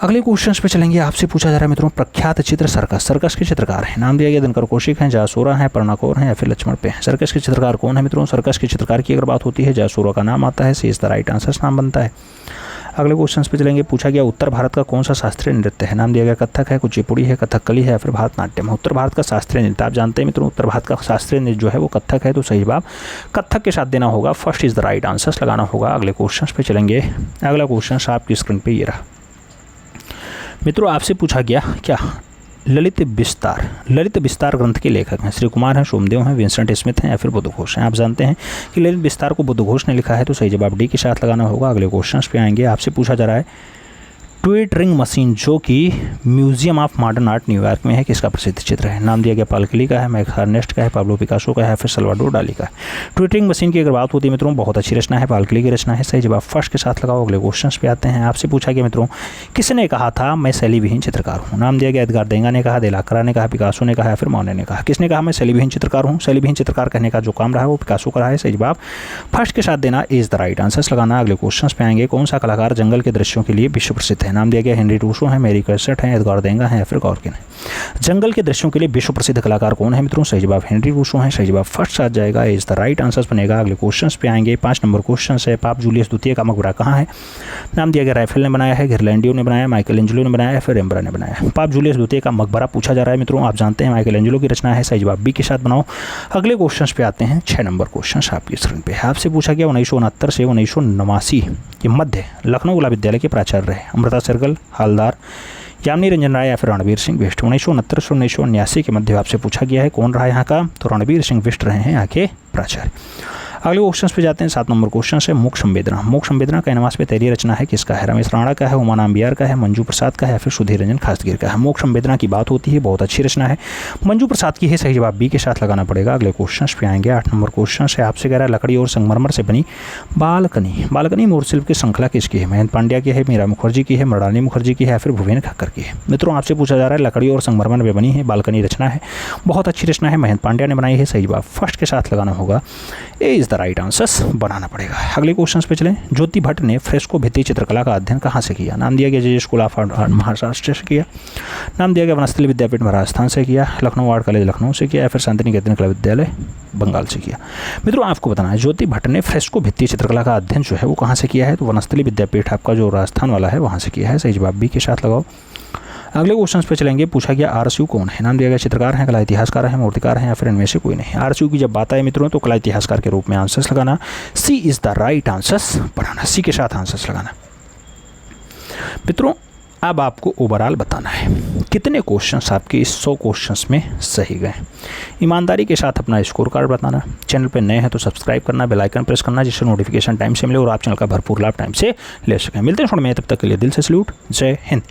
अगले क्वेश्चन पे चलेंगे। आपसे पूछा जा रहा है मित्रों प्रख्यात चित्र सर्कस के चित्रकार हैं। नाम दिया गया दिनकर कौशिक हैं, जासोरा हैं, पर्णा कौर हैं या फिर लक्ष्मण पे हैं। सर्कस के चित्रकार कौन है मित्रों? सर्कस के चित्रकार की अगर बात होती है जासोरा का नाम आता है। सी इज द राइट आंसर्स नाम बनता है। अगले क्वेश्चन पे चलेंगे। पूछा गया उत्तर भारत का कौन सा शास्त्रीय नृत्य है? नाम दिया गया कथक है, कुचिपुड़ी है, कथकली है या फिर भारतनाट्यम। उत्तर भारत का शास्त्रीय नृत्य आप जानते हैं मित्रों, उत्तर भारत का शास्त्रीय नृत्य जो है वो कथक है, तो सही जवाब कथक के साथ देना होगा। First is the right answers लगाना होगा। अगले क्वेश्चन पे चलेंगे। अगला क्वेश्चन आपकी स्क्रीन पे ये रहा मित्रों। आपसे पूछा गया क्या ललित विस्तार ग्रंथ के लेखक हैं? श्री कुमार हैं, सोमदेव हैं, विंसेंट स्मिथ हैं या फिर बुद्धघोष हैं। आप जानते हैं कि ललित विस्तार को बुद्धघोष ने लिखा है, तो सही जवाब डी के साथ लगाना होगा। अगले क्वेश्चन पे आएंगे। आपसे पूछा जा रहा है ट्विटरिंग मशीन जो कि museum of modern art New York में है, किसका प्रसिद्ध चित्र है? नाम दिया गया पाल क्ली का है, मैक अर्नेस्ट का है, पाब्लो पिकासो का है, फिर सल्वाडोर डाली का है। ट्विटरिंग मशीन की अगर बात होती है मित्रों बहुत अच्छी रचना है, पाल क्ली की रचना है। सही जवाब फर्स्ट के साथ लगाओ। अगले क्वेश्चन पे आते हैं। आपसे पूछा गया मित्रों किसने कहा था मैं शैलीविहीन चित्रकार हूँ? नाम दिया गया एडगार देंगा ने कहा, देलाकरा ने कहा, पिकासो ने कहा, फिर मौने ने कहा। किसने कहा मैं शैलीविहीन चित्रकार हूँ? शैलीविहीन चित्रकार कहने का जो काम रहा है वो पिकासो का रहा है। सही जवाब फर्स्ट के साथ देना इज द राइट आंसर्स लगाना। अगले क्वेश्चन पे आएंगे। कौन सा कलाकार जंगल के दृश्यों के लिए विश्व प्रसिद्ध है? नाम दिया गया हेनरी रूसो है, मेरी कैसेट है, एडगार देंगा है या फिर गॉर्किन है। जंगल के दृश्यों के लिए विश्व प्रसिद्ध कलाकार कौन है मित्रों? सही जवाब हेनरी रूसो है। सही जवाब फर्स्ट आ जाएगा, इज द राइट आंसर बनेगा। अगले क्वेश्चन पे आएंगे। 5 नंबर क्वेश्चन है, पाप जूलियस द्वितीय का मकबरा कहाँ है? नाम दिया गया राइफल ने बनाया है, घिरलैंडियो ने बनाया, माइकल एंजेलो ने बनाया, फिर एम्बरा ने बनाया। पाप जूलियस द्वितीय का मकबरा पूछा जा रहा है मित्रों, आप जानते हैं माइकल एंजेलो की रचना है। सही जवाब बी के साथ बनाओ। अगले क्वेश्चन पे आते हैं। 6 नंबर क्वेश्चन आपकी स्क्रीन पे आपसे पूछा गया 1969 से 1989 के मध्य लखनऊ कला विद्यालय के प्राचार्य रहे अमृता सहगल, हालदार, यामिनी रंजन राय या फिर रणवीर सिंह बिष्ट। 1969 से 1989 के मध्य आपसे पूछा गया है कौन रहा है यहाँ का? तो रणवीर सिंह बिष्ट रहे हैं यहाँ के प्राचार्य। अगले क्वेश्चन पे जाते हैं। 7 नंबर क्वेश्चन है मोक्ष संवेदना। मोक्ष संवेदना का नवास पे तेरी रचना है किसका है? रमेश राणा का है, उमानाम बिहार का है, मंजू प्रसाद का है या फिर सुधीर रंजन खासगीर का है। मोक्ष संवेदना की बात होती है, बहुत अच्छी रचना है, मंजू प्रसाद की है। सही जवाब बी के साथ लगाना पड़ेगा। अगले क्वेश्चन पे आएंगे। 8 नंबर क्वेश्चन है आपसे कह रहा है लकड़ी और संगमरमर से बनी बालकनी। बालकनी मूर्तिशिल्प की श्रृंखला किसकी है? महेंद्र पांड्या की है, मीरा मुखर्जी की है, मृणालिनी मुखर्जी की है या फिर भुवन खक्कर की है। मित्रों आपसे पूछा जा रहा है लकड़ी और संगमरमर में बनी है बालकनी रचना है, बहुत अच्छी रचना है, महेंद्र पांड्या ने बनाई है। सही जवाब फर्स्ट के साथ लगाना होगा, ए इज द राइट आंसर बनाना पड़ेगा। अगले क्वेश्चन पे चलें। ज्योति भट्ट ने फ्रेस्को भित्ति चित्रकला का अध्ययन कहाँ से किया? नाम दिया गया जे स्कूल ऑफ आर्ट महाराष्ट्र से किया, नाम दिया गया वनस्थली विद्यापीठ राजस्थान से किया, लखनऊ आर्ट कॉलेज लखनऊ से किया या फिर शांतिनिकेतन कला विद्यालय बंगाल से किया। मित्रों आपको बताना है ज्योति भट्ट ने फ्रेस्को भित्ति चित्रकला का अध्ययन जो है वो कहाँ से किया है? तो वनस्थली विद्यापीठ आपका जो राजस्थान वाला है वहाँ से किया है। सही जवाब बी के साथ लगाओ। अगले क्वेश्चन पे चलेंगे। पूछा गया आरएसयू कौन है? नाम दिया गया चित्रकार हैं, कला इतिहासकार हैं, मूर्तिकार हैं या फिर इनमें से कोई नहीं। आरएसयू की जब बात आए मित्रों तो कला इतिहासकार के रूप में आंसर्स लगाना, सी इज द राइट आंसर्स बनाना, सी के साथ आंसर्स लगाना। मित्रों अब आपको ओवरऑल बताना है कितने क्वेश्चंस आपके इस 100 क्वेश्चंस में सही गए। ईमानदारी के साथ अपना स्कोर कार्ड बताना। चैनल पे नए हैं तो सब्सक्राइब करना, बेल आइकन प्रेस करना जिससे नोटिफिकेशन टाइम से मिले और आप चैनल का भरपूर लाभ टाइम से ले सकें। मिलते हैं थोड़ा में, तब तक के लिए दिल से सैल्यूट, जय हिंद।